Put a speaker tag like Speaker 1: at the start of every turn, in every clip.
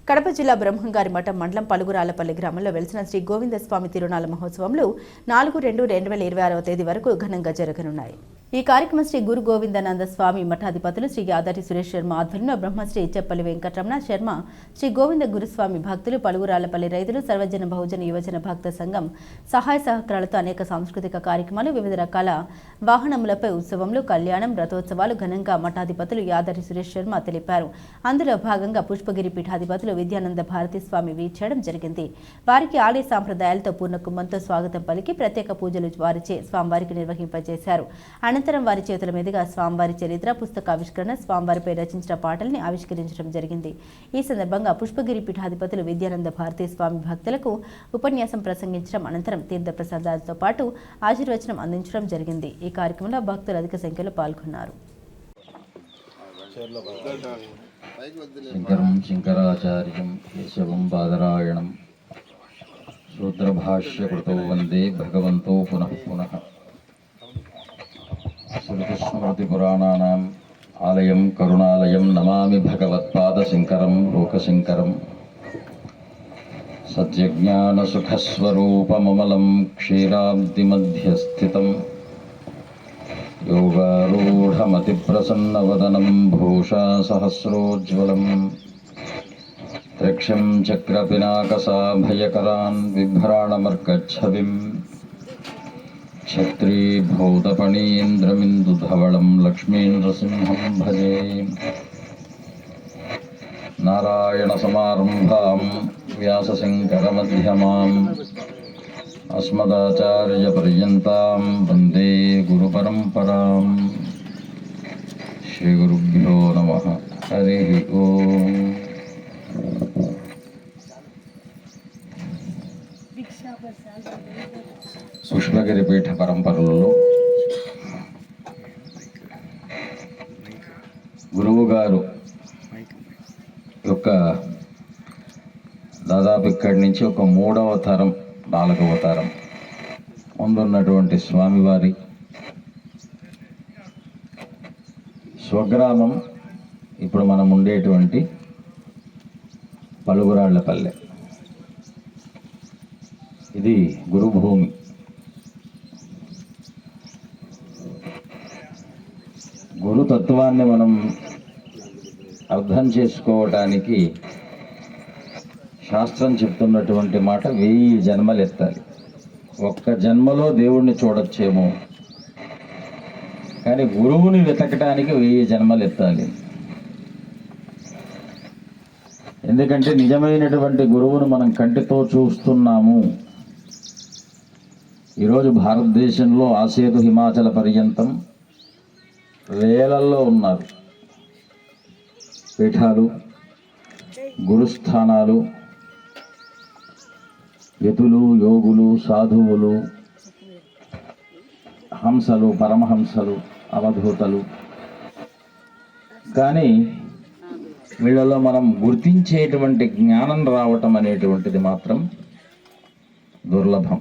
Speaker 1: కడప జిల్లా బ్రహ్మంగారి మఠం మండలం పలుగురాళ్లపల్లి గ్రామంలో వెలిసిన శ్రీ గోవిందస్వామి తిరునాళ్ల మహోత్సవంలో 4/2/2026 తేదీ వరకు ఘనంగా జరగనున్నాయి. ఈ కార్యక్రమం శ్రీ గురు గోవిందానంద స్వామి మఠాధిపతులు శ్రీ యాదాద్రి సురేష్ శర్మ ఆధ్వర్యంలో బ్రహ్మశ్రీ ఇచ్చప్పల్లి వెంకటరమణ శర్మ, శ్రీ గోవింద గురుస్వామి భక్తులు, పలుగురాళ్లపల్లి రైతులు, సర్వజన బహుజన యువజన భక్త సంఘం సహాయ సహకారాలతో అనేక సాంస్కృతిక కార్యక్రమాలు, వివిధ రకాల వాహనములపై ఉత్సవంలో కళ్యాణం, రథోత్సవాలు ఘనంగా మఠాధిపతులు యాదాద్రి సురేష్ శర్మ తెలిపారు. అందులో భాగంగా పుష్పగిరి పీఠాధిపతులు విద్యానంద భారతి స్వామి వీక్షడం జరిగింది. వారికి ఆలయ సాంప్రదాయాలతో పూర్ణ కుంభంతో స్వాగతం పలికి ప్రత్యేక పూజలు వారిచే స్వామివారికి నిర్వహింపజేశారు. అనంతరం వారి చేతుల మీదుగా స్వామివారి చరిత్ర పుస్తకావిష్కరణ, స్వామివారిపై రచించిన పాటల్ని ఆవిష్కరించడం జరిగింది. ఈ సందర్భంగా పుష్పగిరి పీఠాధిపతులు విద్యానంద భారతి స్వామి భక్తులకు ఉపన్యాసం ప్రసంగించడం, అనంతరం తీర్థ ప్రసాదాలతో పాటు ఆశీర్వచనం అందించడం జరిగింది. ఈ కార్యక్రమంలో భక్తులు అధిక సంఖ్యలో పాల్గొన్నారు.
Speaker 2: శంకరాచార్యం కేశవం బాదరాయణం సూత్రభాష్యకృతో వందే భగవంతో పునః పునః. శృతిస్మృతిపురాణానాం ఆలయం కరుణాలయం నమామి భగవత్పాదశంకరం లోకశంకరం. సత్యజ్ఞానసుఖస్వరూపమమలం క్షీరాబ్దిమధ్యస్థితం యోగారూఢమతిప్రసన్నవదనం భూషా సహస్రోజ్వలం. త్ర్యక్షం చక్రపినాకసాభయకరాన్ బిభ్రాణమర్కచ్ఛవిం క్షత్రీభూతపణీంద్రమిందుధవళం లక్ష్మీనృసింహం భజే. నారాయణసమారంభాం వ్యాసశంకరమధ్యమాం అస్మదాచార్యపర్యంతాం వందే గురుపరంపరాం. శ్రీగురుభ్యో నమః. హరి ఓం. పుష్పగిరి పీఠ పరంపరలలో గురువు గారు యొక్క దాదాపు ఇక్కడి నుంచి ఒక 3వ తరం 4వ తరం ముందున్నటువంటి స్వామివారి స్వగ్రామం ఇప్పుడు మనం ఉండేటువంటి పలుగురాళ్లపల్లె. ఇది గురుభూమి. గురుతత్వాన్ని మనం అర్థం చేసుకోవటానికి శాస్త్రం చెప్తున్నటువంటి మాట 1000 జన్మలు ఎత్తాలి. ఒక్క జన్మలో దేవుణ్ణి చూడొచ్చేమో, కానీ గురువుని వెతకటానికి 1000 జన్మలు ఎత్తాలి. ఎందుకంటే నిజమైనటువంటి గురువును మనం కంటితో చూస్తున్నాము. ఈరోజు భారతదేశంలో ఆసేతు హిమాచల పర్యంతం వేలల్లో ఉన్నారు పీఠాలు, గురుస్థానాలు, యతులు, యోగులు, సాధువులు, హంసలు, పరమహంసలు, అవధూతలు. కానీ వీళ్ళలో మనం గుర్తించేటువంటి జ్ఞానం రావటం అనేటువంటిది మాత్రం దుర్లభం.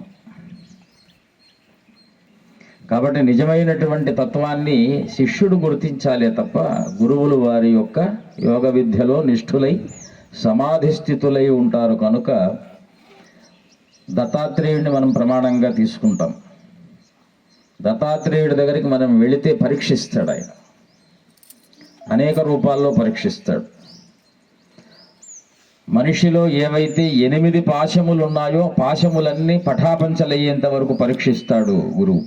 Speaker 2: కాబట్టి నిజమైనటువంటి తత్వాన్ని శిష్యుడు గుర్తించాలే తప్ప గురువులు వారి యొక్క యోగ విద్యలో నిష్ఠులై సమాధి స్థితులై ఉంటారు. కనుక దత్తాత్రేయుడిని మనం ప్రమాణంగా తీసుకుంటాం. దత్తాత్రేయుడి దగ్గరికి మనం వెళితే పరీక్షిస్తాడు. ఆయన అనేక రూపాల్లో పరీక్షిస్తాడు. మనిషిలో ఏవైతే 8 పాశములు ఉన్నాయో పాశములన్నీ పటాపంచలయ్యేంత వరకు పరీక్షిస్తాడు గురువు.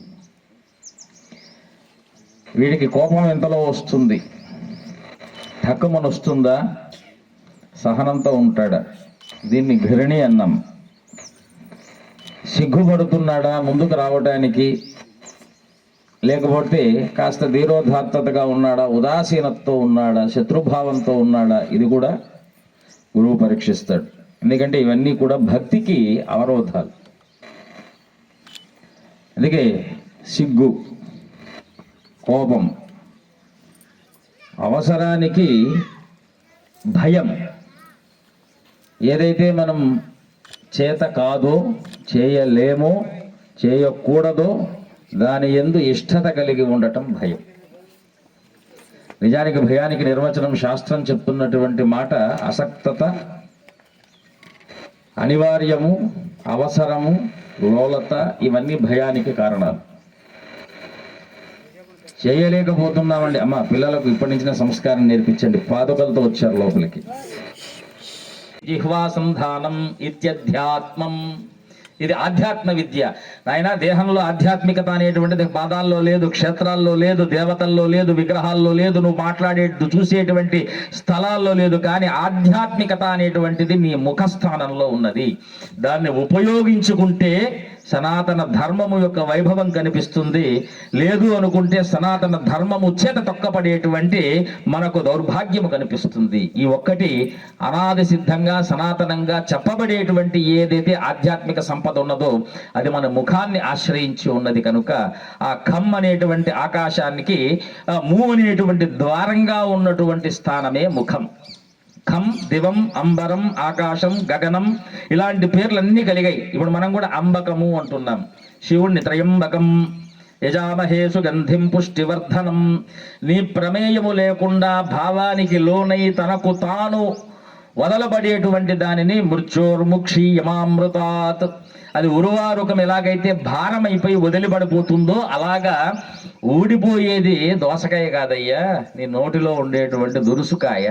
Speaker 2: వీడికి కోపం ఎంతలో వస్తుంది, ఠక్కుమని వస్తుందా, సహనంతో ఉంటాడా, దీన్ని ఘృణి అన్నాం. సిగ్గుపడుతున్నాడా ముందుకు రావడానికి, లేకపోతే కాస్త ధీరోదాత్తతగా ఉన్నాడా, ఉదాసీనతతో ఉన్నాడా, శత్రుభావంతో ఉన్నాడా, ఇది కూడా గురువు పరీక్షిస్తాడు. ఎందుకంటే ఇవన్నీ కూడా భక్తికి అవరోధాలు. అందుకే సిగ్గు, కోపం, అవసరానికి భయం, ఏదైతే మనం చేత కాదో, చేయలేమో, చేయకూడదో దాని యందు ఇష్టత కలిగి ఉండటం భయం. నిజానికి భయానికి నిర్వచనం శాస్త్రం చెప్తున్నటువంటి మాట అసక్తత అనివార్యము, అవసరము, లోలత ఇవన్నీ భయానికి కారణాలు. చేయలేకపోతున్నామండి. అమ్మ పిల్లలకు ఇప్పటి నుంచి సంస్కారం నేర్పించండి. పాదుకలతో వచ్చారు లోపలికి. జిహ్వా సంధానం ఇత్యధ్యాత్మం, ఇది ఆధ్యాత్మ విద్య. నాయన దేహంలో ఆధ్యాత్మికత అనేటువంటిది పాదాల్లో లేదు, క్షేత్రాల్లో లేదు, దేవతల్లో లేదు, విగ్రహాల్లో లేదు, నువ్వు మాట్లాడే చూసేటువంటి స్థలాల్లో లేదు. కానీ ఆధ్యాత్మికత అనేటువంటిది నీ ముఖస్థానంలో ఉన్నది. దాన్ని ఉపయోగించుకుంటే సనాతన ధర్మము యొక్క వైభవం కనిపిస్తుంది. లేదు అనుకుంటే సనాతన ధర్మము చేత తొక్కపడేటువంటి మనకు దౌర్భాగ్యము కనిపిస్తుంది. ఈ ఒక్కటి అనాది సిద్ధంగా సనాతనంగా చెప్పబడేటువంటి ఏదైతే ఆధ్యాత్మిక సంపద ఉన్నదో అది మన ముఖాన్ని ఆశ్రయించి ఉన్నది. కనుక ఆ ఖమ్ అనేటువంటి ఆకాశానికి మూ అనేటువంటి ద్వారంగా ఉన్నటువంటి స్థానమే ముఖం. ఖం, దివం, అంబరం, ఆకాశం, గగనం ఇలాంటి పేర్లన్నీ కలిగాయి. ఇప్పుడు మనం కూడా అంబకము అంటున్నాం. శివుణ్ణి త్రయంబకం యజామహే సుగంధిం పుష్టివర్ధనం. నీ ప్రమేయము లేకుండా భావానికి లోనై తనకు తాను వదలబడేటువంటి దానిని మృత్యోర్ముక్షి యమామృతాత్. అది ఉరువారుకం ఎలాగైతే భారమైపోయి వదిలిపడిపోతుందో అలాగా ఊడిపోయేది దోసకాయ కాదయ్యా, నీ నోటిలో ఉండేటువంటి దురుసుకాయ.